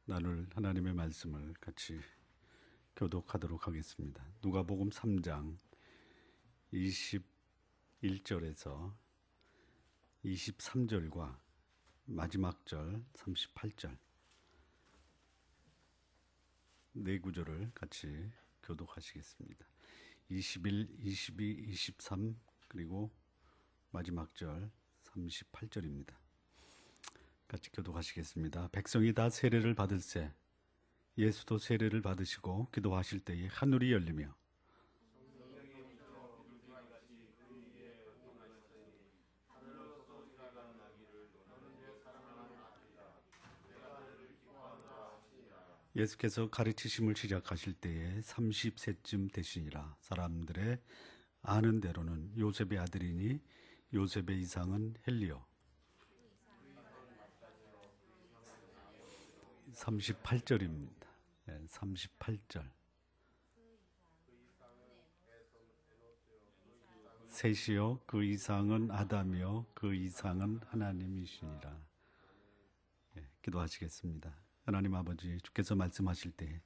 나눌 하나님의 말씀을 같이 교독하도록 하겠습니다. 누가복음 3장 21절에서 23절과 마지막 절 38절 네 구절을 같이 교독하시겠습니다. 21, 22, 23 그리고 마지막 절 38절입니다. 같이 교독하시겠습니다. 백성이 다 세례를 받을세 예수도 세례를 받으시고 기도하실 때에 하늘이 열리며 예수께서 가르치심을 시작하실 때에 30세쯤 되시니라. 사람들의 아는 대로는 요셉의 아들이니 요셉의 이상은 헬리오. 38절입니다. 38절. 셋이요 그 이상은 아담이요 그 이상은 하나님이시니라. 기도하시겠습니다. 하나님 아버지, 주께서 말씀하실 때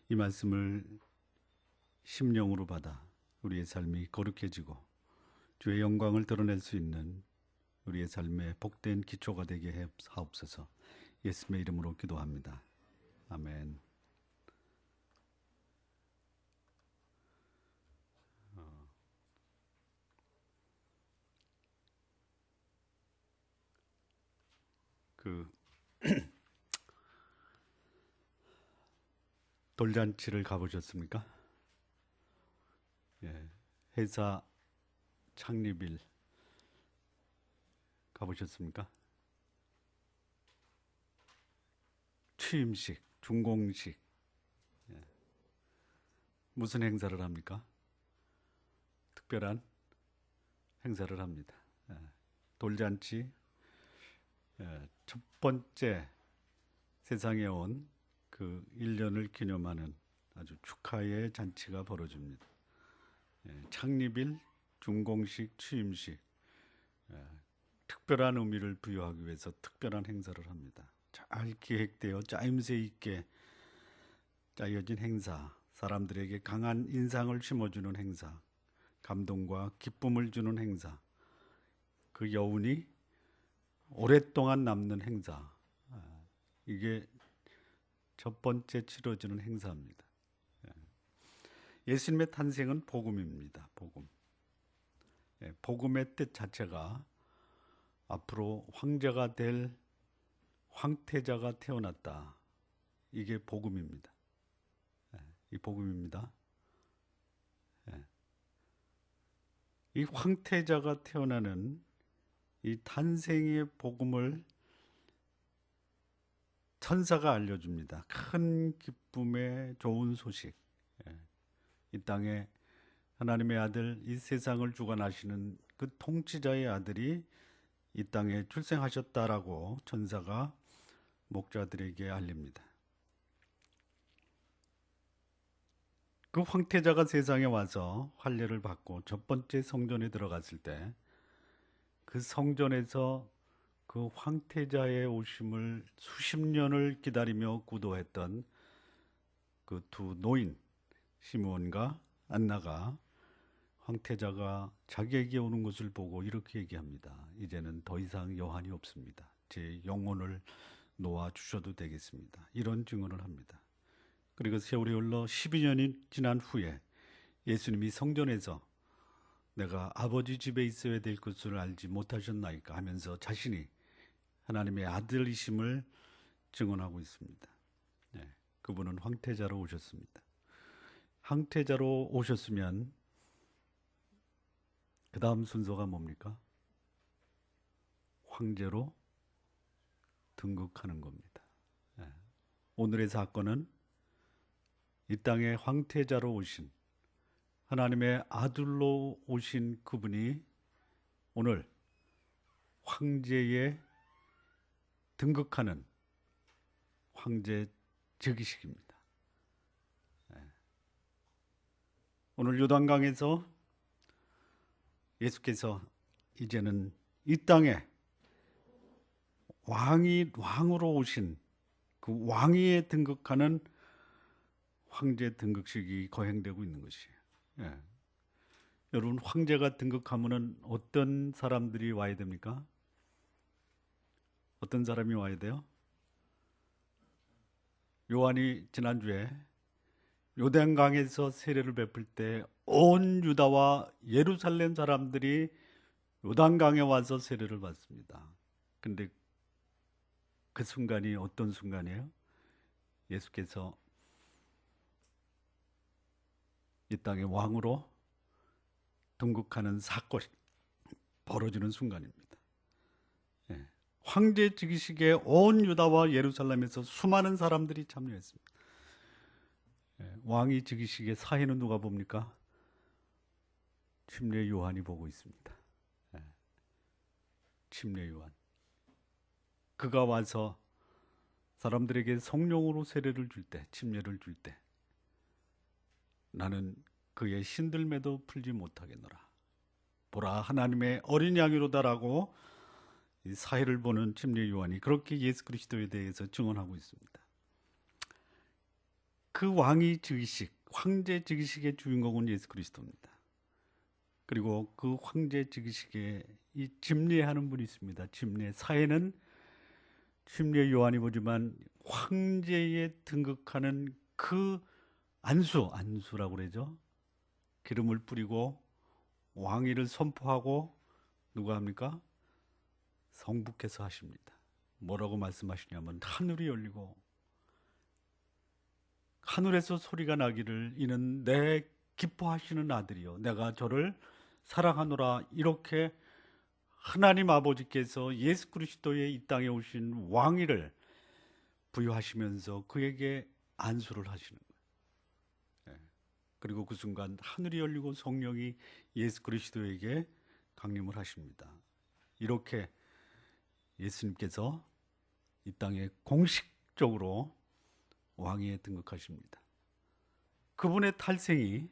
이 말씀을 심령으로 받아 우리의 삶이 거룩해지고 주의 영광을 드러낼 수 있는 우리의 삶의 복된 기초가 되게 하옵소서. 예수님의 이름으로 기도합니다. 아멘. 돌잔치를 가보셨습니까? 회사 창립일 가보셨습니까? 취임식, 준공식 무슨 행사를 합니까? 특별한 행사를 합니다. 돌잔치 첫 번째 세상에 온 그 1년을 기념하는 아주 축하의 잔치가 벌어집니다. 창립일, 준공식, 취임식 특별한 의미를 부여하기 위해서 특별한 행사를 합니다. 잘 기획되어 짜임새 있게 짜여진 행사, 사람들에게 강한 인상을 심어주는 행사, 감동과 기쁨을 주는 행사, 그 여운이 오랫동안 남는 행사, 이게 첫 번째 치러지는 행사입니다. 예수님의 탄생은 복음입니다. 복음. 복음의 뜻 자체가 앞으로 황제가 될 황태자가 태어났다. 이게 복음입니다. 이 복음입니다. 이 황태자가 태어나는 이 탄생의 복음을 천사가 알려줍니다. 큰 기쁨의 좋은 소식. 이 땅에 하나님의 아들, 이 세상을 주관하시는 그 통치자의 아들이 이 땅에 출생하셨다라고 천사가 목자들에게 알립니다. 그 황태자가 세상에 와서 할례를 받고 첫 번째 성전에 들어갔을 때 그 성전에서 그 황태자의 오심을 수십 년을 기다리며 구도했던 그 두 노인 시므온과 안나가 황태자가 자기에게 오는 것을 보고 이렇게 얘기합니다. 이제는 더 이상 여한이 없습니다. 제 영혼을 놓아 주셔도 되겠습니다. 이런 증언을 합니다. 그리고 세월이 흘러 12년이 지난 후에 예수님이 성전에서 내가 아버지 집에 있어야 될 것을 알지 못하셨나이까 하면서 자신이 하나님의 아들이심을 증언하고 있습니다. 그분은 황태자로 오셨습니다. 황태자로 오셨으면 그 다음 순서가 뭡니까? 황제로 등극하는 겁니다. 오늘의 사건은 이 땅에 황태자로 오신 하나님의 아들로 오신 그분이 오늘 황제에 등극하는 황제 즉위식입니다. 오늘 요단강에서 예수께서 이제는 이 땅에 왕으로 오신 그 왕위에 등극하는 황제 등극식이 거행되고 있는 것이에요. 예. 여러분, 황제가 등극하면은 어떤 사람들이 와야 됩니까? 어떤 사람이 와야 돼요? 요한이 지난주에 요단강에서 세례를 베풀 때 온 유다와 예루살렘 사람들이 요단강에 와서 세례를 받습니다. 근데 그 순간이 어떤 순간이에요? 예수께서 이 땅의 왕으로 등극하는 사건이 벌어지는 순간입니다. 예. 황제 즉위식에 온 유다와 예루살렘에서 수많은 사람들이 참여했습니다. 예. 왕이 즉위식의 사회는 누가 봅니까? 침례 요한이 보고 있습니다. 예. 침례 요한. 그가 와서 사람들에게 성령으로 세례를 줄 때, 침례를 줄 때, 나는 그의 신들매도 풀지 못하겠노라. 보라, 하나님의 어린 양이로다라고 이 사회를 보는 침례 요한이 그렇게 예수 그리스도에 대해서 증언하고 있습니다. 그 왕이 즉위식, 황제 즉위식의 주인공은 예수 그리스도입니다. 그리고 그 황제 즉위식에 이 침례하는 분이 있습니다. 침례 사회는 침례 요한이 보지만 황제에 등극하는 그 안수라고 그러죠. 기름을 뿌리고 왕위를 선포하고 누가 합니까? 성부께서 하십니다. 뭐라고 말씀하시냐면 하늘이 열리고 하늘에서 소리가 나기를 이는 내 기뻐하시는 아들이요 내가 저를 사랑하노라. 이렇게 하나님 아버지께서 예수 그리스도의 이 땅에 오신 왕위를 부여하시면서 그에게 안수를 하시는 거예요. 그리고 그 순간 하늘이 열리고 성령이 예수 그리스도에게 강림을 하십니다. 이렇게 예수님께서 이 땅에 공식적으로 왕위에 등극하십니다. 그분의 탄생이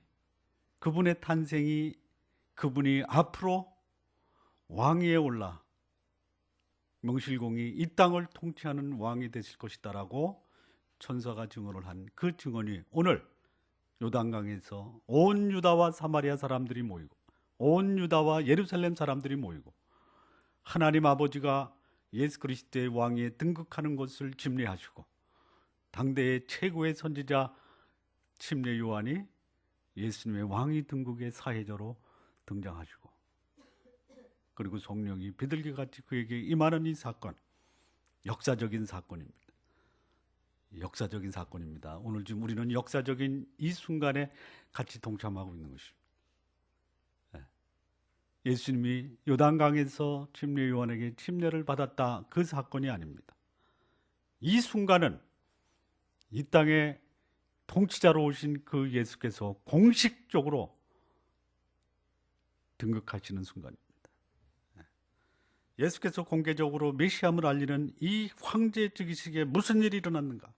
그분이 앞으로 왕위에 올라 명실공히 이 땅을 통치하는 왕이 되실 것이다라고 천사가 증언을 한 그 증언이 오늘 요단강에서 온 유다와 사마리아 사람들이 모이고 온 유다와 예루살렘 사람들이 모이고 하나님 아버지가 예수 그리스도의 왕위에 등극하는 것을 침례하시고 당대의 최고의 선지자 침례 요한이 예수님의 왕위 등극의 사회자로 등장하시고 그리고 성령이 비둘기같이 그에게 임하는 이 사건, 역사적인 사건입니다. 역사적인 사건입니다. 오늘 지금 우리는 역사적인 이 순간에 같이 동참하고 있는 것입니다. 예수님이 요단강에서 침례 요한에게 침례를 받았다, 그 사건이 아닙니다. 이 순간은 이 땅에 통치자로 오신 그 예수께서 공식적으로 등극하시는 순간입니다. 예수께서 공개적으로 메시아임을 알리는 이 황제 즉위식에 무슨 일이 일어났는가?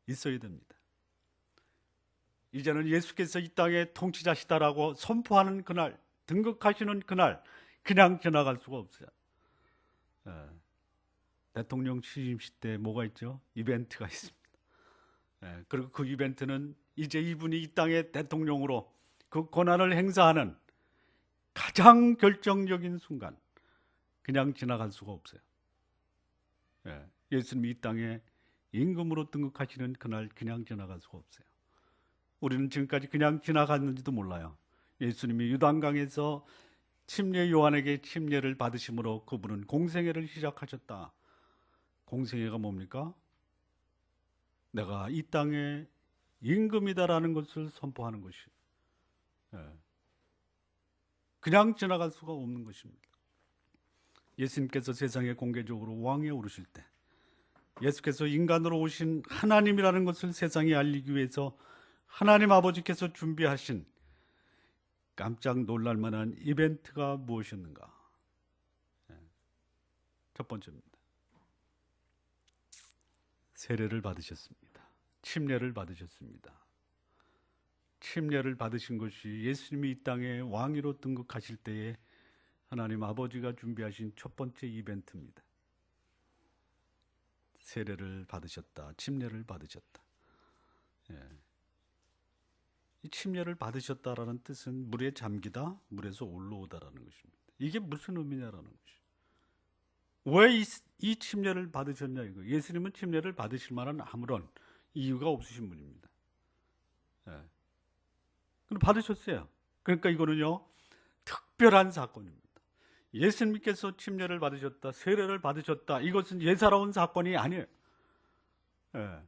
있어야 됩니다. 이제는 예수께서 이 땅의 통치자시다라고 선포하는 그날, 등극하시는 그날, 그냥 지나갈 수가 없어요. 대통령 취임식 때 뭐가 있죠? 이벤트가 있습니다. 그리고 그 이벤트는 이제 이분이 이 땅의 대통령으로 그 권한을 행사하는 가장 결정적인 순간, 그냥 지나갈 수가 없어요. 예수님이 이 땅에 임금으로 등극하시는 그날 그냥 지나갈 수가 없어요. 우리는 지금까지 그냥 지나갔는지도 몰라요. 예수님이 요단강에서 침례 요한에게 침례를 받으심으로 그분은 공생애를 시작하셨다. 공생애가 뭡니까? 내가 이 땅의 임금이다라는 것을 선포하는 것이에요. 그냥 지나갈 수가 없는 것입니다. 예수님께서 세상에 공개적으로 왕위에 오르실 때 예수께서 인간으로 오신 하나님이라는 것을 세상에 알리기 위해서 하나님 아버지께서 준비하신 깜짝 놀랄 만한 이벤트가 무엇이었는가? 첫 번째입니다. 세례를 받으셨습니다. 침례를 받으셨습니다. 침례를 받으신 것이 예수님이 이 땅에 왕위로 등극하실 때에 하나님 아버지가 준비하신 첫 번째 이벤트입니다. 세례를 받으셨다. 침례를 받으셨다. 예. 이 침례를 받으셨다라는 뜻은 물에 잠기다, 물에서 올라오다라는 것입니다. 이게 무슨 의미냐라는 것이죠. 왜 이 침례를 받으셨냐 이거. 예수님은 침례를 받으실 만한 아무런 이유가 없으신 분입니다. 예. 그럼 받으셨어요. 그러니까 이거는요 특별한 사건입니다. 예수님께서 침례를 받으셨다, 세례를 받으셨다. 이것은 예사로운 사건이 아니에요. 예.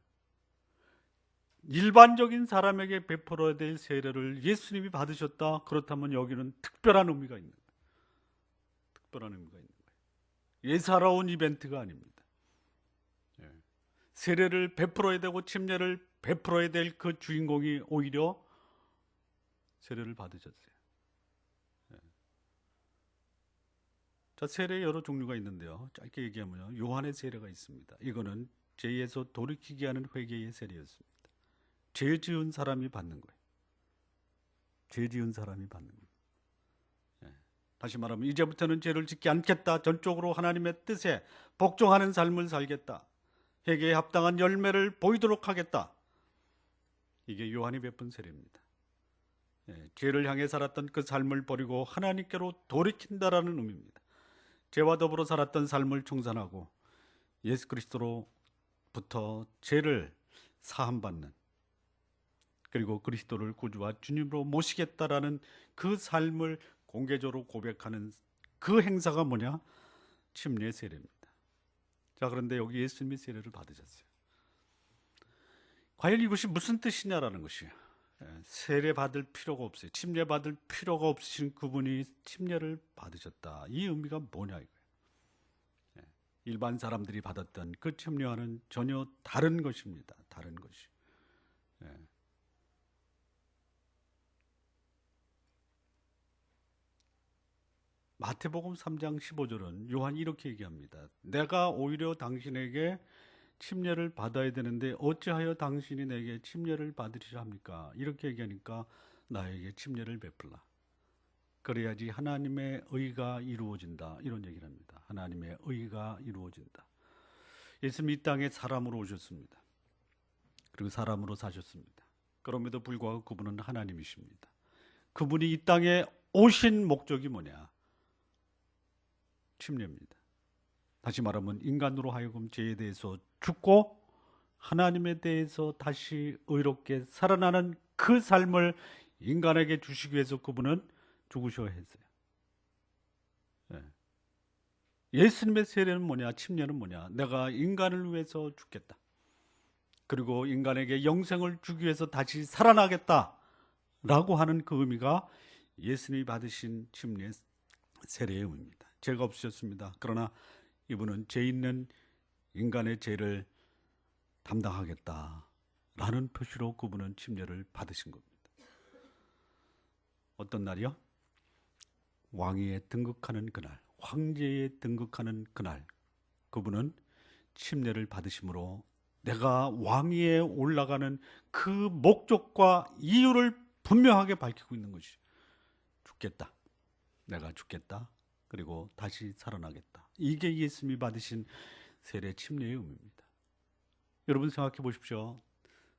일반적인 사람에게 베풀어야 될 세례를 예수님이 받으셨다. 그렇다면 여기는 특별한 의미가 있는 거예요. 특별한 의미가 있는 거예요. 예사로운 이벤트가 아닙니다. 예. 세례를 베풀어야 되고 침례를 베풀어야 될 그 주인공이 오히려 세례를 받으셨어요. 예. 자, 세례 여러 종류가 있는데요. 짧게 얘기하면 요한의 세례가 있습니다. 이거는 죄에서 돌이키게 하는 회개의 세례였습니다. 죄 지은 사람이 받는 거예요. 죄 지은 사람이 받는 거예요. 예. 다시 말하면 이제부터는 죄를 짓지 않겠다. 전적으로 하나님의 뜻에 복종하는 삶을 살겠다. 회개에 합당한 열매를 보이도록 하겠다. 이게 요한이 베푼 세례입니다. 예. 죄를 향해 살았던 그 삶을 버리고 하나님께로 돌이킨다라는 의미입니다. 죄와 더불어 살았던 삶을 청산하고 예수 그리스도로부터 죄를 사함받는, 그리고 그리스도를 구주와 주님으로 모시겠다라는 그 삶을 공개적으로 고백하는 그 행사가 뭐냐? 침례 세례입니다. 자, 그런데 여기 예수님이 세례를 받으셨어요. 과연 이것이 무슨 뜻이냐라는 것이에요. 세례 받을 필요가 없어요. 침례 받을 필요가 없으신 그분이 침례를 받으셨다. 이 의미가 뭐냐 이거예요. 일반 사람들이 받았던 그 침례와는 전혀 다른 것입니다. 다른 것이. 마태복음 3장 15절은 요한이 이렇게 얘기합니다. 내가 오히려 당신에게 침례를 받아야 되는데 어찌하여 당신이 내게 침례를 받으리라 합니까? 이렇게 얘기하니까 나에게 침례를 베풀라. 그래야지 하나님의 의가 이루어진다. 이런 얘기를 합니다. 하나님의 의가 이루어진다. 예수님이 이 땅에 사람으로 오셨습니다. 그리고 사람으로 사셨습니다. 그럼에도 불구하고 그분은 하나님이십니다. 그분이 이 땅에 오신 목적이 뭐냐? 침례입니다. 다시 말하면 인간으로 하여금 죄에 대해서 죽고 하나님에 대해서 다시 의롭게 살아나는 그 삶을 인간에게 주시기 위해서 그분은 죽으셔야 했어요. 예수님의 세례는 뭐냐? 침례는 뭐냐? 내가 인간을 위해서 죽겠다. 그리고 인간에게 영생을 주기 위해서 다시 살아나겠다 라고 하는 그 의미가 예수님이 받으신 침례 세례의 의미입니다. 죄가 없으셨습니다. 그러나 이분은 죄 있는 인간의 죄를 담당하겠다라는 표시로 그분은 침례를 받으신 겁니다. 어떤 날이요? 왕위에 등극하는 그날, 황제에 등극하는 그날, 그분은 침례를 받으심으로 내가 왕위에 올라가는 그 목적과 이유를 분명하게 밝히고 있는 것이 죽겠다. 내가 죽겠다. 그리고 다시 살아나겠다. 이게 예수님이 받으신 세례 침례의 의미입니다. 여러분 생각해 보십시오.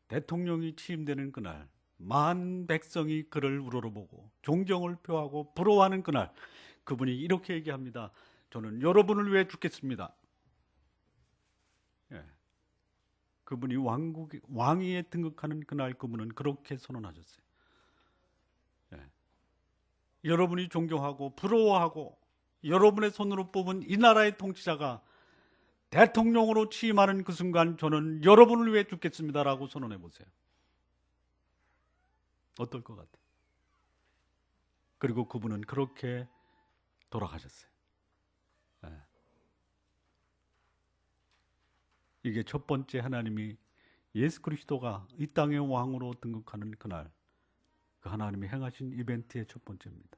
대통령이 취임되는 그날, 만 백성이 그를 우러러보고 존경을 표하고 부러워하는 그날, 그분이 이렇게 얘기합니다. 저는 여러분을 위해 죽겠습니다. 예. 그분이 왕위에 등극하는 그날 그분은 그렇게 선언하셨어요. 예. 여러분이 존경하고 부러워하고 여러분의 손으로 뽑은 이 나라의 통치자가 대통령으로 취임하는 그 순간 저는 여러분을 위해 죽겠습니다라고 선언해 보세요. 어떨 것 같아요? 그리고 그분은 그렇게 돌아가셨어요. 네. 이게 첫 번째 하나님이 예수 그리스도가 이 땅의 왕으로 등극하는 그날 그 하나님이 행하신 이벤트의 첫 번째입니다.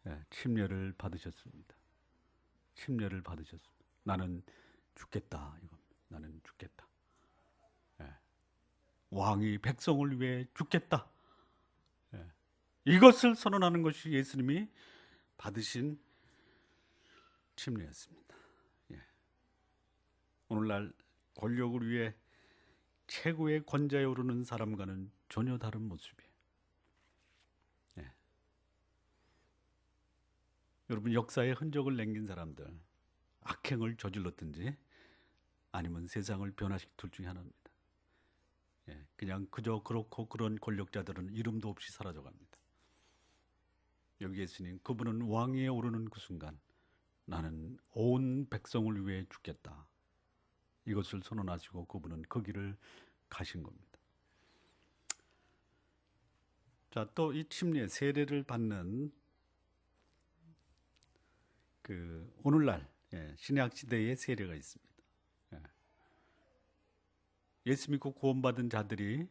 네, 침례를 받으셨습니다. 침례를 받으셨습니다. 나는 죽겠다. 이겁니다. 나는 죽겠다. 네. 왕이 백성을 위해 죽겠다. 네. 이것을 선언하는 것이 예수님이 받으신 침례였습니다. 예. 오늘날 권력을 위해 최고의 권좌에 오르는 사람과는 전혀 다른 모습이에요. 예. 여러분, 역사에 흔적을 남긴 사람들, 악행을 저질렀든지 아니면 세상을 변화시킬 둘 중에 하나입니다. 예. 그냥 그저 그렇고 그런 권력자들은 이름도 없이 사라져갑니다. 여기 예수님, 그분은 왕위에 오르는 그 순간 나는 온 백성을 위해 죽겠다, 이것을 선언하시고 그분은 그 길을 가신 겁니다. 자, 또 이 침례 세례를 받는 그 오늘날 신약 시대의 세례가 있습니다. 예수 믿고 구원받은 자들이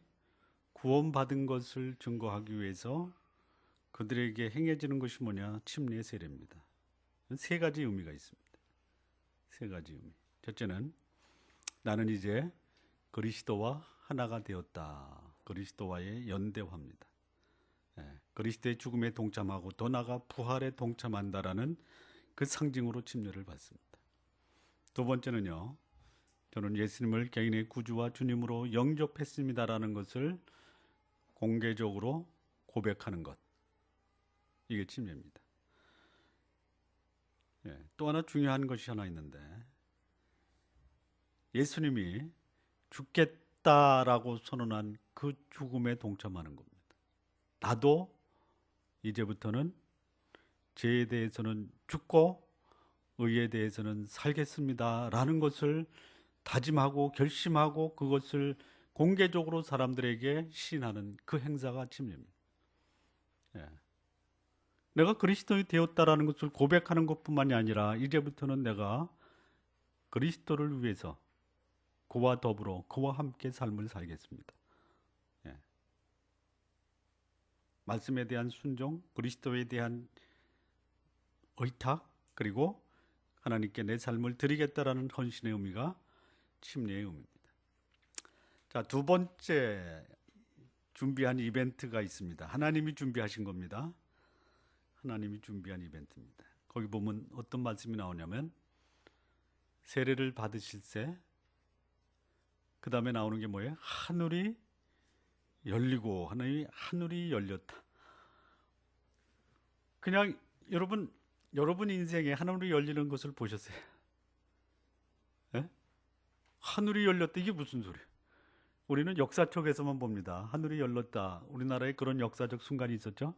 구원받은 것을 증거하기 위해서 그들에게 행해지는 것이 뭐냐? 침례 세례입니다. 세 가지 의미가 있습니다. 세 가지 의미. 첫째는 나는 이제 그리스도와 하나가 되었다. 그리스도와의 연대화입니다. 그리스도의 죽음에 동참하고 더 나아가 부활에 동참한다라는 그 상징으로 침례를 받습니다. 두 번째는요, 저는 예수님을 개인의 구주와 주님으로 영접했습니다라는 것을 공개적으로 고백하는 것, 이게 침례입니다. 또 하나 중요한 것이 하나 있는데, 예수님이 죽겠다라고 선언한 그 죽음에 동참하는 겁니다. 나도 이제부터는 죄에 대해서는 죽고 의에 대해서는 살겠습니다 라는 것을 다짐하고 결심하고 그것을 공개적으로 사람들에게 시인하는 그 행사가 침례입니다. 내가 그리스도인이 되었다라는 것을 고백하는 것뿐만이 아니라 이제부터는 내가 그리스도를 위해서 그와 더불어 그와 함께 삶을 살겠습니다. 말씀에 대한 순종, 그리스도에 대한 의탁, 그리고 하나님께 내 삶을 드리겠다라는 헌신의 의미가 침례의 의미입니다. 자, 두 번째 준비한 이벤트가 있습니다. 하나님이 준비하신 겁니다. 하나님이 준비한 이벤트입니다. 거기 보면 어떤 말씀이 나오냐면, 세례를 받으실 때 그 다음에 나오는 게 뭐예요? 하늘이 열리고 하늘이 열렸다. 그냥 여러분 인생에 하늘이 열리는 것을 보셨어요? 예? 하늘이 열렸다, 이게 무슨 소리예요? 우리는 역사 쪽에서만 봅니다. 하늘이 열렸다. 우리나라에 그런 역사적 순간이 있었죠.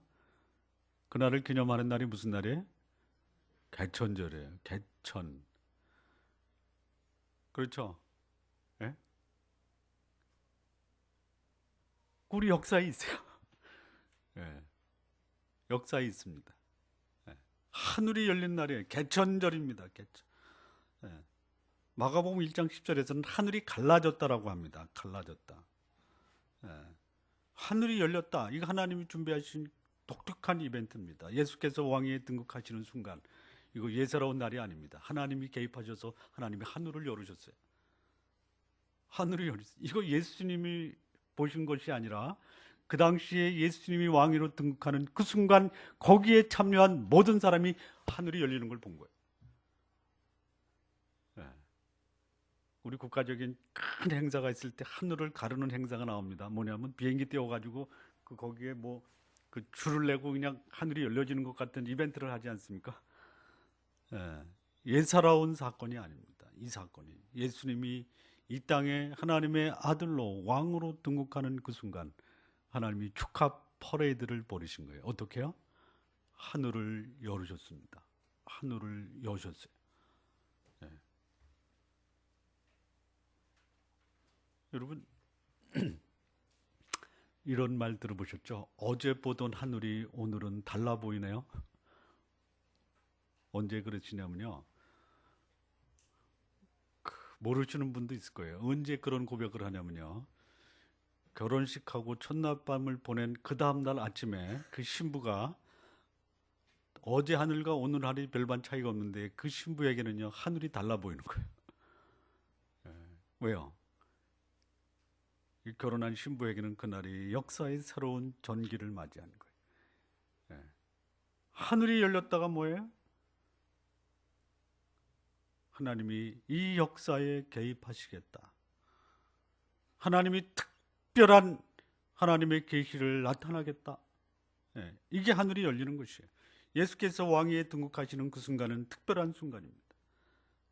그날을 기념하는 날이 무슨 날이에요? 개천절이에요. 개천. 그렇죠? 예? 우리 역사에 있어요. 예. 역사에 있습니다. 예. 하늘이 열린 날이에요. 개천절입니다. 개천. 예. 마가복음 1장 10절에서는 하늘이 갈라졌다라고 합니다. 갈라졌다. 예. 하늘이 열렸다. 이거 하나님이 준비하신 독특한 이벤트입니다. 예수께서 왕위에 등극하시는 순간, 이거 예사로운 날이 아닙니다. 하나님이 개입하셔서 하나님이 하늘을 열으셨어요. 하늘이 열렸어요. 이거 예수님이 보신 것이 아니라 그 당시에 예수님이 왕위로 등극하는 그 순간 거기에 참여한 모든 사람이 하늘이 열리는 걸 본 거예요. 우리 국가적인 큰 행사가 있을 때 하늘을 가르는 행사가 나옵니다. 뭐냐면 비행기 띄워가지고 거기에 뭐 그 줄을 내고 그냥 하늘이 열려지는 것 같은 이벤트를 하지 않습니까? 예사로운 사건이 아닙니다. 이 사건이 예수님이 이 땅에 하나님의 아들로 왕으로 등극하는 그 순간 하나님이 축하 퍼레이드를 벌이신 거예요. 어떻게요? 하늘을 열으셨습니다. 하늘을 여셨어요. 여러분, 이런 말 들어보셨죠? 어제 보던 하늘이 오늘은 달라 보이네요. 언제 그러시냐면요, 모르시는 분도 있을 거예요. 언제 그런 고백을 하냐면요, 결혼식하고 첫날밤을 보낸 그 다음날 아침에 그 신부가 어제 하늘과 오늘 하늘이 별반 차이가 없는데 그 신부에게는요 하늘이 달라 보이는 거예요. 왜요? 이 결혼한 신부에게는 그날이 역사의 새로운 전기를 맞이하는 거예요. 하늘이 열렸다가 뭐예요? 하나님이 이 역사에 개입하시겠다. 하나님이 특별한 하나님의 계시를 나타나겠다. 이게 하늘이 열리는 것이에요. 예수께서 왕위에 등극하시는 그 순간은 특별한 순간입니다.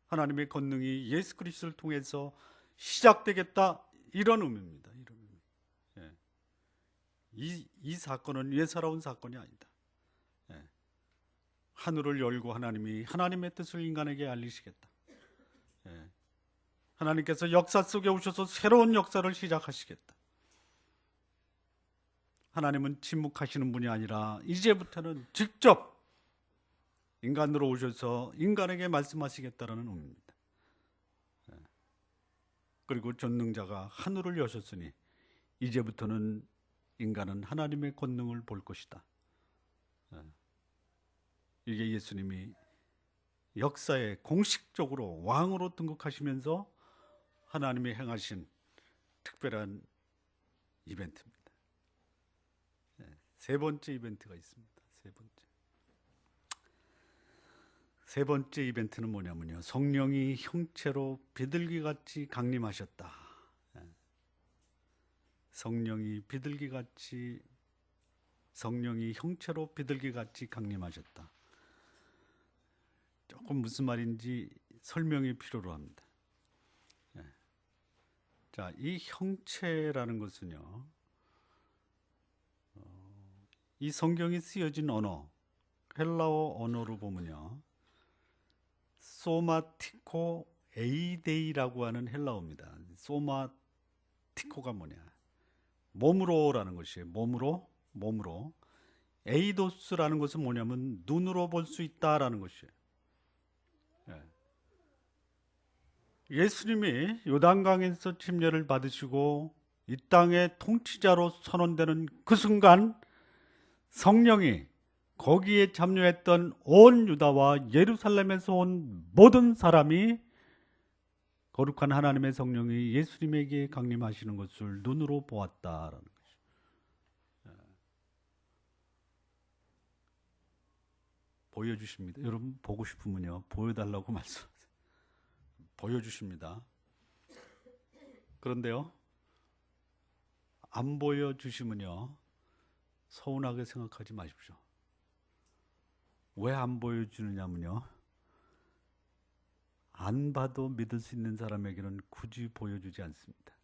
하나님의 권능이 예수 그리스도를 통해서 시작되겠다, 이런 의미입니다. 이런 의미. 이 사건은 예사로운 사건이 아니다. 하늘을 열고 하나님이 하나님의 뜻을 인간에게 알리시겠다. 하나님께서 역사 속에 오셔서 새로운 역사를 시작하시겠다. 하나님은 침묵하시는 분이 아니라 이제부터는 직접 인간으로 오셔서 인간에게 말씀하시겠다라는 의미입니다. 그리고 전능자가 하늘을 여셨으니 이제부터는 인간은 하나님의 권능을 볼 것이다. 이게 예수님이 역사에 공식적으로 왕으로 등극하시면서 하나님이 행하신 특별한 이벤트입니다. 세 번째 이벤트가 있습니다. 세 번째 이벤트는 뭐냐면요, 성령이 형체로 비둘기같이 강림하셨다. 성령이 형체로 비둘기같이 강림하셨다. 조금 무슨 말인지 설명이 필요로 합니다. 자, 이 형체라는 것은요, 이 성경이 쓰여진 언어, 헬라어 언어로 보면요, 소마티코 에이데이라고 하는 헬라어입니다. 소마티코가 뭐냐? 몸으로라는 것이에요. 몸으로. 에이도스라는 것은 뭐냐면 눈으로 볼 수 있다라는 것이에요. 예수님이 요단강에서 침례를 받으시고 이 땅의 통치자로 선언되는 그 순간 성령이 거기에 참여했던 온 유다와 예루살렘에서 온 모든 사람이 거룩한 하나님의 성령이 예수님에게 강림하시는 것을 눈으로 보았다라는 것이죠. 보여주십니다. 여러분 보고 싶으면요, 보여달라고 말씀하세요. 보여주십니다. 그런데요, 안 보여주시면요, 서운하게 생각하지 마십시오. 왜 안 보여주느냐면요, 안 봐도 믿을 수 있는 사람에게는 굳이 보여주지 않습니다.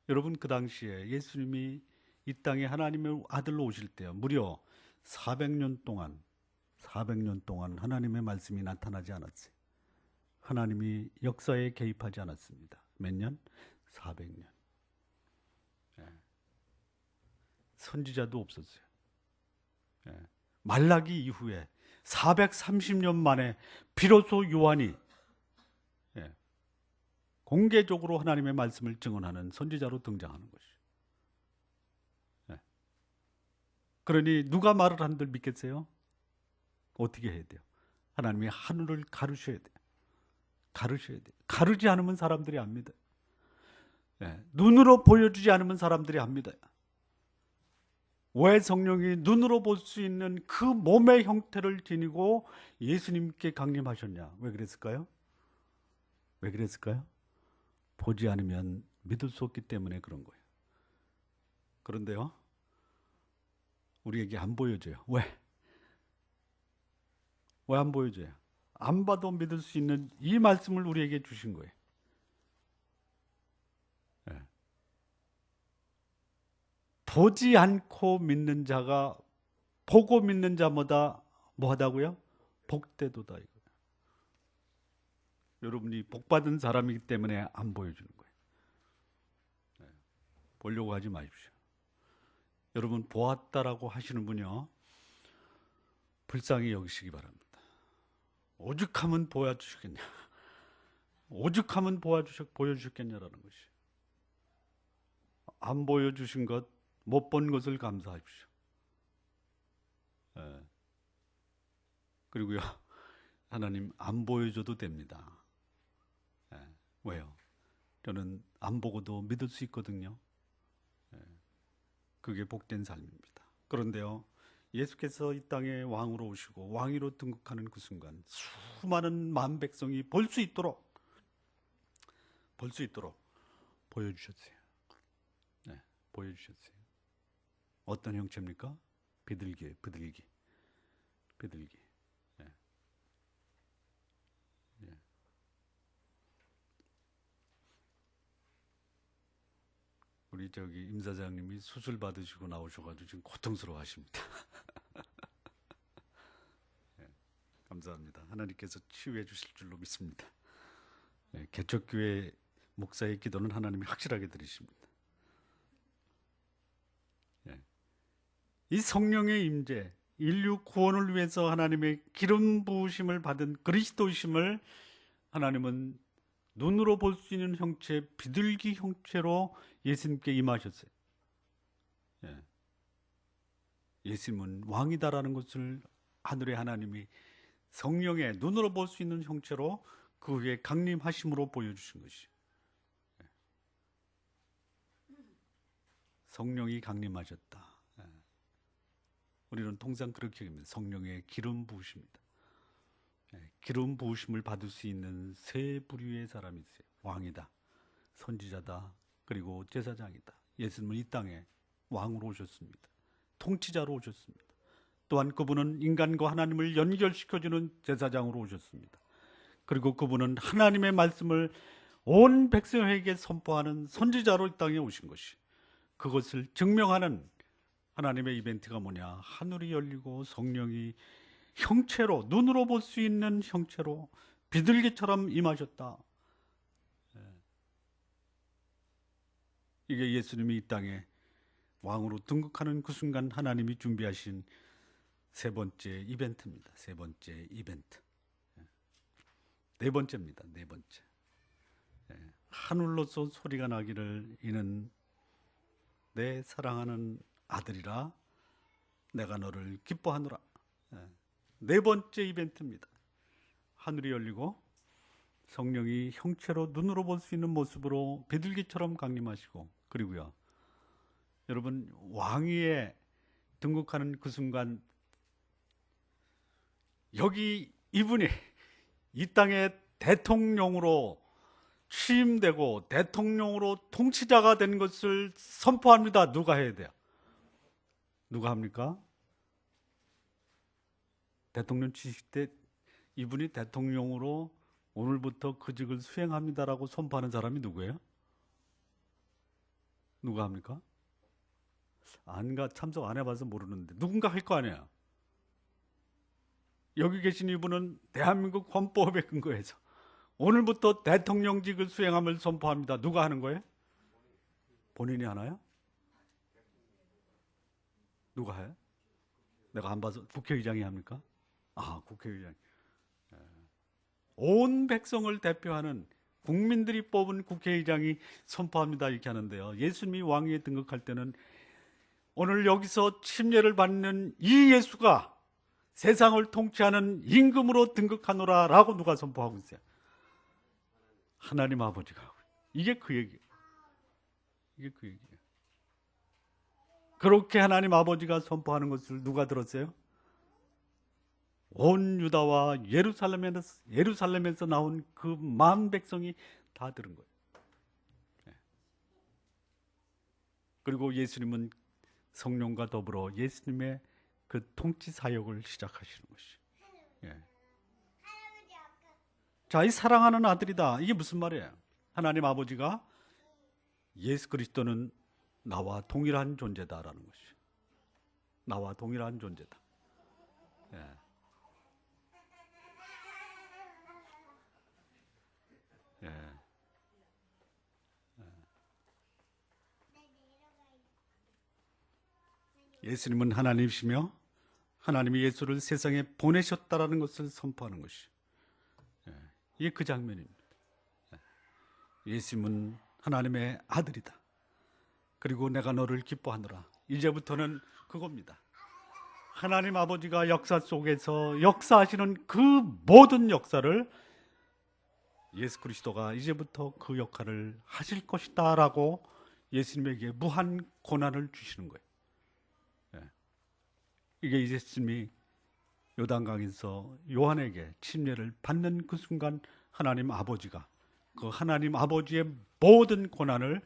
여러분, 그 당시에 예수님이 이 땅에 하나님의 아들로 오실 때요, 무려 400년 동안 하나님의 말씀이 나타나지 않았어요. 하나님이 역사에 개입하지 않았습니다. 몇 년? 400년. 선지자도 없었어요. 말라기 이후에 430년 만에 비로소 요한이 공개적으로 하나님의 말씀을 증언하는 선지자로 등장하는 것이에요. 그러니 누가 말을 한들 믿겠어요? 어떻게 해야 돼요? 하나님이 하늘을 가르셔야 돼요. 가르지 않으면 사람들이 안 믿어요. 눈으로 보여주지 않으면 사람들이 안 믿어요. 왜 성령이 눈으로 볼 수 있는 그 몸의 형태를 지니고 예수님께 강림하셨냐? 왜 그랬을까요? 보지 않으면 믿을 수 없기 때문에 그런 거예요. 그런데요, 우리에게 안 보여줘요. 왜 안 보여줘요? 안 봐도 믿을 수 있는 이 말씀을 우리에게 주신 거예요. 보지 않고 믿는 자가 보고 믿는 자보다 뭐하다고요? 복되도다. 이거예요. 여러분이 복받은 사람이기 때문에 안 보여주는 거예요. 보려고 하지 마십시오. 여러분, 보았다라고 하시는 분이요, 불쌍히 여기시기 바랍니다. 오죽하면 보여주셨겠냐? 오죽하면 보여주셨겠냐라는 것이. 안 보여주신 것, 못 본 것을 감사하십시오. 그리고요, 하나님 안 보여줘도 됩니다. 왜요? 저는 안 보고도 믿을 수 있거든요. 그게 복된 삶입니다. 그런데요, 예수께서 이 땅에 왕으로 오시고 왕위로 등극하는 그 순간 수많은 만 백성이 볼 수 있도록 보여주셨어요. 네, 보여주셨어요. 어떤 형체입니까? 비둘기예요. 비둘기. 예. 예. 우리 임 사장님이 수술 받으시고 나오셔가지고 지금 고통스러워하십니다. 예. 감사합니다. 하나님께서 치유해 주실 줄로 믿습니다. 예. 개척교회 목사의 기도는 하나님이 확실하게 들으십니다. 예. 이 성령의 임재, 인류 구원을 위해서 하나님의 기름 부으심을 받은 그리스도이심을 하나님은 눈으로 볼 수 있는 형체, 비둘기 형체로 예수님께 임하셨어요. 예. 예수님은 왕이다라는 것을 하늘의 하나님이 성령의 눈으로 볼 수 있는 형체로 그 위에 강림하심으로 보여주신 것이죠. 예. 성령이 강림하셨다. 예. 우리는 통상 그렇게 합니다. 성령의 기름 부으십니다. 예. 기름 부으심을 받을 수 있는 세 부류의 사람이 있어요. 왕이다, 선지자다, 그리고 제사장이다. 예수님은 이 땅에 왕으로 오셨습니다. 통치자로 오셨습니다. 또한 그분은 인간과 하나님을 연결시켜주는 제사장으로 오셨습니다. 그리고 그분은 하나님의 말씀을 온 백성에게 선포하는 선지자로 이 땅에 오신 것이, 그것을 증명하는 하나님의 이벤트가 뭐냐? 하늘이 열리고 성령이 형체로, 눈으로 볼 수 있는 형체로 비둘기처럼 임하셨다. 이게 예수님이 이 땅에 왕으로 등극하는 그 순간 하나님이 준비하신 세 번째 이벤트입니다. 세 번째 이벤트. 네 번째입니다. 네 번째. 하늘로서 소리가 나기를 이는 내 사랑하는 아들이라 내가 너를 기뻐하노라. 네 번째 이벤트입니다. 하늘이 열리고 성령이 형체로 눈으로 볼 수 있는 모습으로 비둘기처럼 강림하시고, 그리고요, 여러분, 왕위에 등극하는 그 순간 여기 이분이 이 땅의 대통령으로 취임되고 대통령으로 통치자가 된 것을 선포합니다. 누가 해야 돼요? 누가 합니까? 대통령 취직 때 이분이 대통령으로 오늘부터 그 직을 수행합니다라고 선포하는 사람이 누구예요? 누가 합니까? 참석 안 해봐서 모르는데 누군가 할 거 아니에요. 여기 계신 이분은 대한민국 헌법에 근거해서 오늘부터 대통령직을 수행함을 선포합니다. 누가 하는 거예요? 본인이 하나요? 누가 해요? 내가 안 봐서. 국회의장이 합니까? 국회의장. 온 백성을 대표하는 국민들이 뽑은 국회의장이 선포합니다. 이렇게 하는데요. 예수님이 왕위에 등극할 때는 오늘 여기서 침례를 받는 이 예수가 세상을 통치하는 임금으로 등극하노라 라고 누가 선포하고 있어요? 하나님 아버지가 하고. 이게 그 얘기예요. 이게 그 얘기예요. 그렇게 하나님 아버지가 선포하는 것을 누가 들었어요? 온 유다와 예루살렘에서 나온 그 만 백성이 다 들은 거예요. 그리고 예수님은 성령과 더불어 예수님의 그 통치 사역을 시작하시는 것이. 자, 이 사랑하는 아들이다. 이게 무슨 말이에요? 하나님 아버지가 예수 그리스도는 나와 동일한 존재다라는 것이. 나와 동일한 존재다. 예수님은 하나님이시며 하나님이 예수를 세상에 보내셨다라는 것을 선포하는 것이. 이게 그 장면입니다. 예수님은 하나님의 아들이다. 그리고 내가 너를 기뻐하노라. 이제부터는 그겁니다. 하나님 아버지가 역사 속에서 역사하시는 그 모든 역사를 예수 그리스도가 이제부터 그 역할을 하실 것이다 라고 예수님에게 무한 권한을 주시는 거예요. 이게 예수님이 요단강에서 요한에게 침례를 받는 그 순간 하나님 아버지가 그 하나님 아버지의 모든 권한을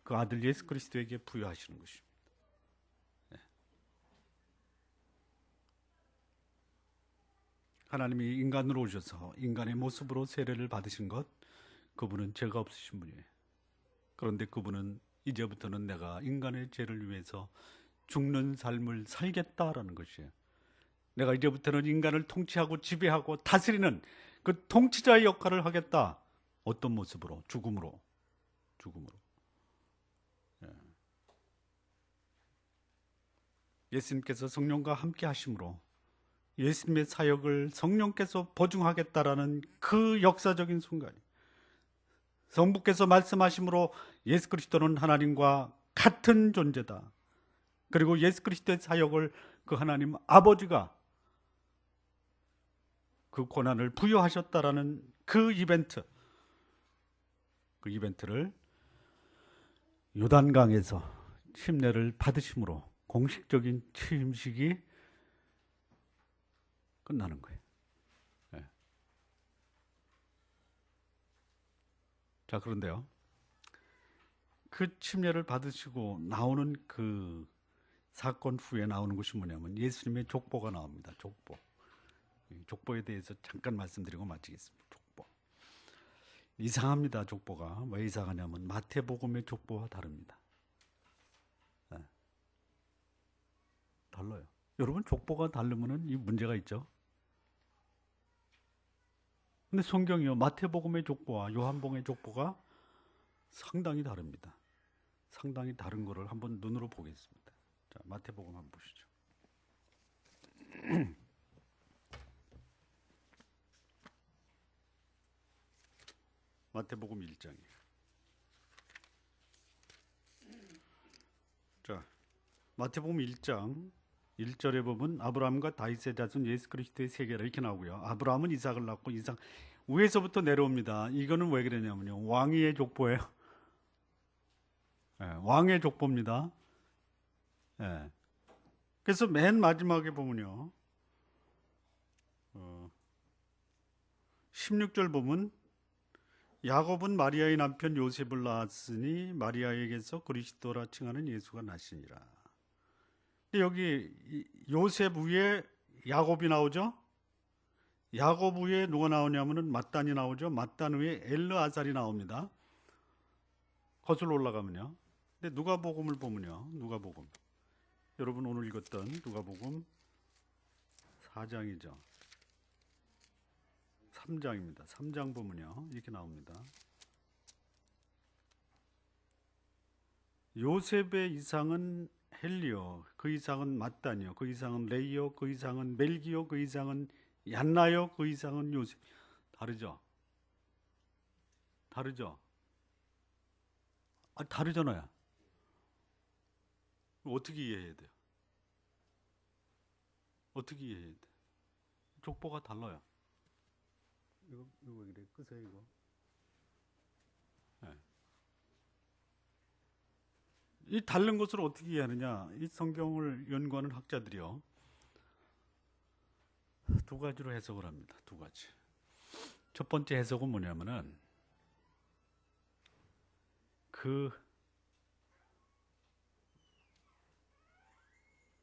그 아들 예수 그리스도에게 부여하시는 것입니다. 하나님이 인간으로 오셔서 인간의 모습으로 세례를 받으신 것, 그분은 죄가 없으신 분이에요. 그런데 그분은 이제부터는 내가 인간의 죄를 위해서 죽는 삶을 살겠다라는 것이에요. 내가 이제부터는 인간을 통치하고 지배하고 다스리는 그 통치자의 역할을 하겠다. 어떤 모습으로? 죽음으로. 예수님께서 성령과 함께 하심으로 예수님의 사역을 성령께서 보증하겠다라는 그 역사적인 순간이, 성부께서 말씀하심으로 예수 그리스도는 하나님과 같은 존재다. 그리고 예수 그리스도의 사역을 그 하나님 아버지가 그 권한을 부여하셨다라는 그 이벤트를 요단강에서 침례를 받으심으로 공식적인 취임식이 끝나는 거예요. 네. 자, 그런데요, 그 침례를 받으시고 나오는 그 사건 후에 나오는 것이 뭐냐면 예수님의 족보가 나옵니다. 족보에 대해서 잠깐 말씀드리고 마치겠습니다. 족보. 이상합니다. 족보가. 왜 이상하냐면 마태복음의 족보와 다릅니다. 네. 달라요. 여러분, 족보가 다르면은 이 문제가 있죠. 근데 성경이요, 마태복음의 족보와 요한복음의 족보가 상당히 다릅니다. 상당히 다른 거를 한번 눈으로 보겠습니다. 자, 마태복음 한번 보시죠. 마태복음 1장이에요. 자, 마태복음 1장 1절에 보면 아브라함과 다윗의 자손 예수 그리스도의 세계라 이렇게 나오고요. 아브라함은 이삭을 낳고 이삭 위에서부터 내려옵니다. 이거는 왜 그러냐면요, 왕위의 족보예요. 네, 왕의 족보입니다. 네. 그래서 맨 마지막에 보면요, 16절 보면 야곱은 마리아의 남편 요셉을 낳았으니 마리아에게서 그리스도라 칭하는 예수가 나시니라. 여기 요셉 위에 야곱이 나오죠. 야곱 위에 누가 나오냐면은 맏단이 나오죠. 맏단 위에 엘르아살이 나옵니다. 거슬러 올라가면요. 근데 누가복음을 보면요, 누가복음, 여러분 오늘 읽었던 누가복음 4장이죠. 3장입니다. 3장 보면요, 이렇게 나옵니다. 요셉의 이상은 헬리오, 그 이상은 맏단이요, 그 이상은 레이오, 그 이상은 멜기오, 그 이상은 얀나요, 그 이상은 요셉. 다르죠? 다르잖아요. 어떻게 이해해야 돼요? 어떻게 이해해야 돼? 족보가 달라요. 이거 왜 그래? 끄세요 이거. 네. 이 다른 것을 어떻게 이해하느냐? 이 성경을 연구하는 학자들이요, 두 가지로 해석을 합니다. 두 가지. 첫 번째 해석은 뭐냐면은 그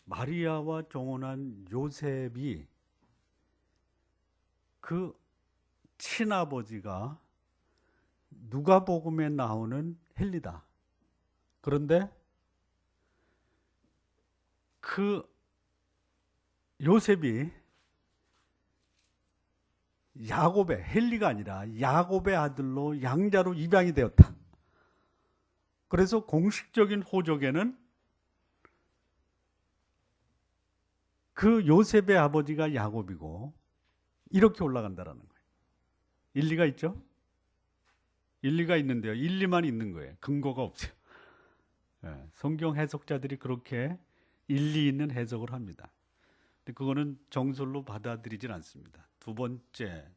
마리아와 종혼한 요셉이 그 친아버지가 누가복음에 나오는 헬리다. 그런데 그 요셉이 야곱의, 헬리가 아니라 야곱의 아들로 양자로 입양이 되었다. 그래서 공식적인 호적에는 그 요셉의 아버지가 야곱이고 이렇게 올라간다라는 거예요. 일리가 있죠? 일리가 있는데요, 일리만 있는 거예요. 근거가 없어요. 네, 성경 해석자들이 그렇게 일리 있는 해석을 합니다. 근데 그거는 정설로 받아들이진 않습니다. 두 번째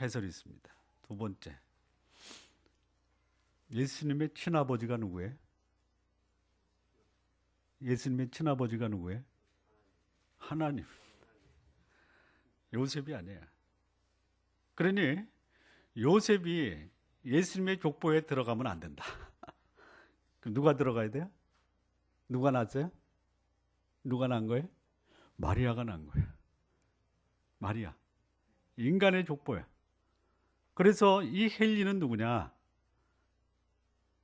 해설이 있습니다. 두 번째, 예수님의 친아버지가 누구예요? 예수님의 친아버지가 누구예요? 하나님. 요셉이 아니에요. 그러니 요셉이 예수님의 족보에 들어가면 안 된다. 그럼 누가 들어가야 돼요? 누가 낳았어요? 누가 낳은 거예요? 마리아가 낳은 거예요. 마리아. 인간의 족보야. 그래서 이 헬리는 누구냐?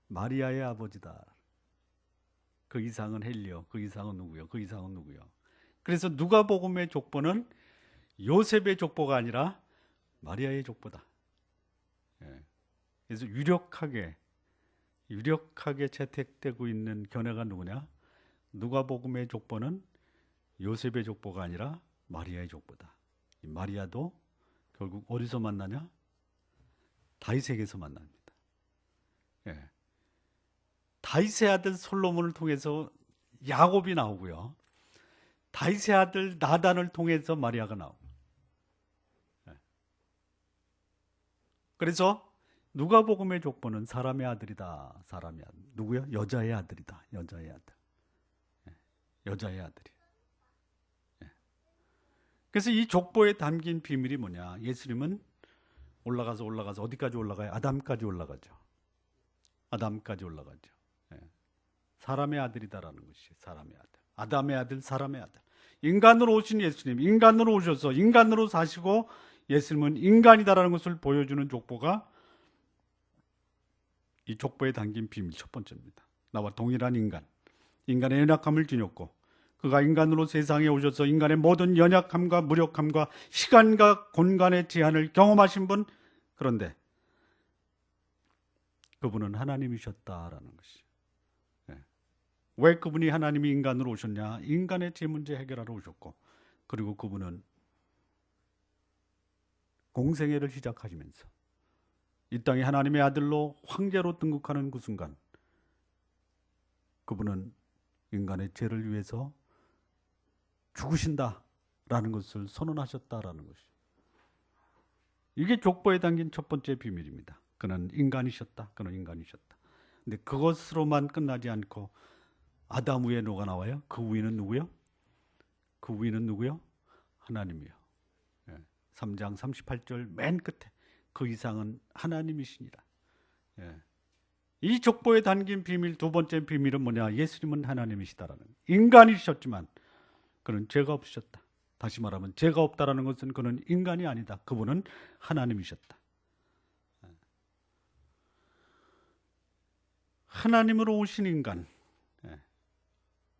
마리아의 아버지다. 그 이상은 헬리요. 그 이상은 누구요? 그 이상은 누구요? 그래서 누가복음의 족보는 요셉의 족보가 아니라 마리아의 족보다. 예. 그래서 유력하게 채택되고 있는 견해가 누구냐? 누가복음의 족보는 요셉의 족보가 아니라 마리아의 족보다. 이 마리아도 결국 어디서 만나냐? 다윗에게서 만납니다. 예. 다윗의 아들 솔로몬을 통해서 야곱이 나오고요. 다윗의 아들 나단을 통해서 마리아가 나오고. 예. 그래서 누가복음의 족보는 사람의 아들이다. 사람의 아들. 누구요? 여자의 아들이다. 여자의 아들. 예. 여자의 아들이. 예. 그래서 이 족보에 담긴 비밀이 뭐냐? 예수님은 올라가서 어디까지 올라가요? 아담까지 올라가죠. 아담까지 올라가죠. 예. 사람의 아들이다라는 것이 사람의 아들. 아담의 아들, 사람의 아들. 인간으로 오신 예수님, 인간으로 오셔서 인간으로 사시고 예수님은 인간이다라는 것을 보여주는 족보가 이 족보에 담긴 비밀 첫 번째입니다. 나와 동일한 인간, 인간의 연약함을 지녔고 그가 인간으로 세상에 오셔서 인간의 모든 연약함과 무력함과 시간과 공간의 제한을 경험하신 분, 그런데 그분은 하나님이셨다라는 것이. 왜 그분이 하나님이 인간으로 오셨냐? 인간의 제 문제 해결하러 오셨고, 그리고 그분은 공생애를 시작하시면서 이 땅에 하나님의 아들로 황제로 등극하는 그 순간 그분은 인간의 죄를 위해서 죽으신다라는 것을 선언하셨다라는 것이. 이게 족보에 담긴 첫 번째 비밀입니다. 그는 인간이셨다. 그는 인간이셨다. 근데 그것으로만 끝나지 않고 아담 위에 누가 나와요? 그 위는 누구요? 그 위는 누구요? 하나님이요. 3장 38절 맨 끝에 그 이상은 하나님이시니라. 이 족보에 담긴 비밀, 두 번째 비밀은 뭐냐? 예수님은 하나님이시다라는. 인간이셨지만 그는 죄가 없으셨다. 다시 말하면 죄가 없다라는 것은 그는 인간이 아니다. 그분은 하나님이셨다. 하나님으로 오신 인간.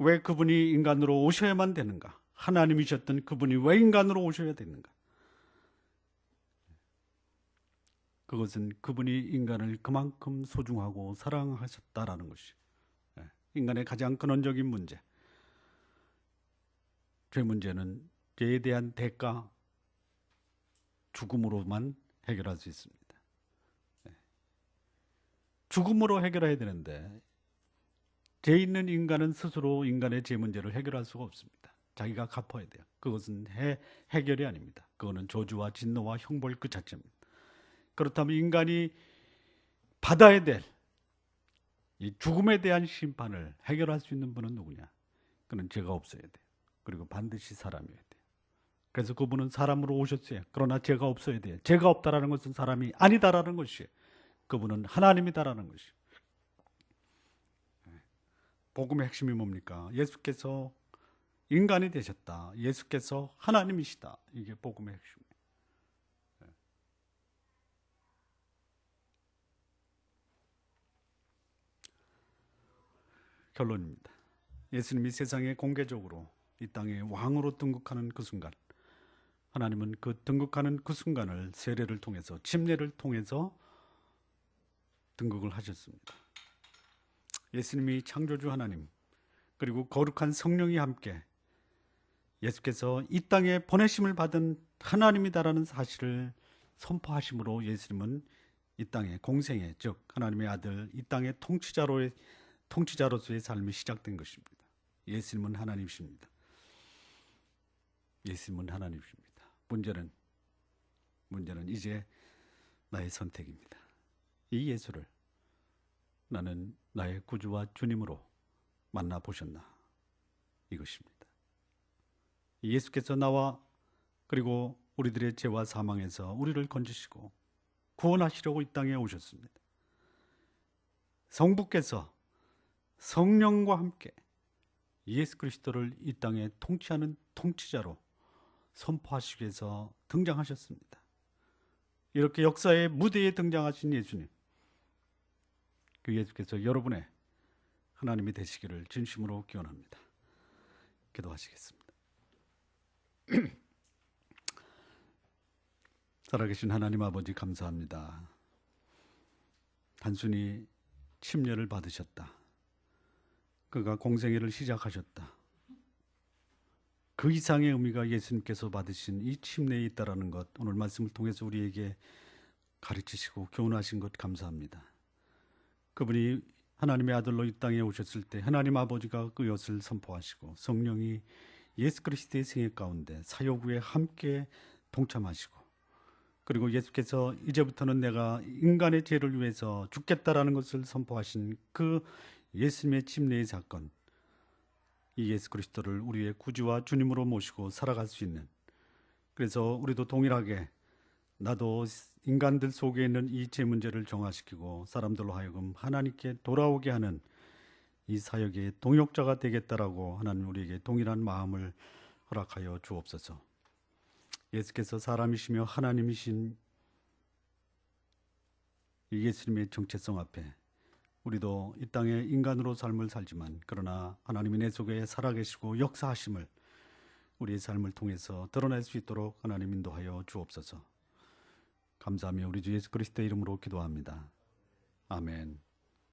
왜 그분이 인간으로 오셔야만 되는가? 하나님이셨던 그분이 왜 인간으로 오셔야 되는가? 그것은 그분이 인간을 그만큼 소중하고 사랑하셨다라는 것이. 인간의 가장 근원적인 문제. 죄 문제는 죄에 대한 대가, 죽음으로만 해결할 수 있습니다. 죽음으로 해결해야 되는데 죄 있는 인간은 스스로 인간의 죄 문제를 해결할 수가 없습니다. 자기가 갚아야 돼요. 그것은 해결이 아닙니다. 그거는 저주와 진노와 형벌 그 자체입니다. 그렇다면 인간이 받아야 될 이 죽음에 대한 심판을 해결할 수 있는 분은 누구냐? 그는 죄가 없어야 돼요. 그리고 반드시 사람이어야 돼요. 그래서 그분은 사람으로 오셨어요. 그러나 죄가 없어야 돼요. 죄가 없다라는 것은 사람이 아니다라는 것이에요. 그분은 하나님이다라는 것이에요. 복음의 핵심이 뭡니까? 예수께서 인간이 되셨다. 예수께서 하나님이시다. 이게 복음의 핵심이에요. 결론입니다. 예수님이 세상에 공개적으로 이 땅에 왕으로 등극하는 그 순간, 하나님은 그 등극하는 그 순간을 세례를 통해서, 침례를 통해서 등극을 하셨습니다. 예수님이 창조주 하나님, 그리고 거룩한 성령이 함께 예수께서 이 땅에 보내심을 받은 하나님이다라는 사실을 선포하심으로 예수님은 이 땅의 공생애, 즉 하나님의 아들, 이 땅의 통치자로서의 삶이 시작된 것입니다. 예수님은 하나님이십니다. 예수님은 하나님이십니다. 문제는 이제 나의 선택입니다. 이 예수를 나는 나의 구주와 주님으로 만나보셨나? 이것입니다. 예수께서 나와 그리고 우리들의 죄와 사망에서 우리를 건지시고 구원하시려고 이 땅에 오셨습니다. 성부께서 성령과 함께 예수 그리스도를 이 땅에 통치하는 통치자로 선포하시기 위해서 등장하셨습니다. 이렇게 역사의 무대에 등장하신 예수님, 그 예수께서 여러분의 하나님이 되시기를 진심으로 기원합니다. 기도하시겠습니다. 살아계신 하나님 아버지 감사합니다. 단순히 침례를 받으셨다. 그가 공생애를 시작하셨다. 그 이상의 의미가 예수님께서 받으신 이 침례에 있다라는 것, 오늘 말씀을 통해서 우리에게 가르치시고 교훈하신 것 감사합니다. 그분이 하나님의 아들로 이 땅에 오셨을 때 하나님 아버지가 그 것을 선포하시고 성령이 예수 그리스도의 생애 가운데 사역 후에 함께 동참하시고, 그리고 예수께서 이제부터는 내가 인간의 죄를 위해서 죽겠다라는 것을 선포하신 그 예수님의 침례의 사건, 이 예수 그리스도를 우리의 구주와 주님으로 모시고 살아갈 수 있는, 그래서 우리도 동일하게 나도 인간들 속에 있는 이 죄 문제를 정화시키고 사람들로 하여금 하나님께 돌아오게 하는 이 사역의 동역자가 되겠다라고 하나님 우리에게 동일한 마음을 허락하여 주옵소서. 예수께서 사람이시며 하나님이신 이 예수님의 정체성 앞에 우리도 이 땅에 인간으로 삶을 살지만, 그러나 하나님이 내 속에 살아계시고 역사하심을 우리의 삶을 통해서 드러낼 수 있도록 하나님 인도하여 주옵소서. 감사하며 우리 주 예수 그리스도의 이름으로 기도합니다. 아멘.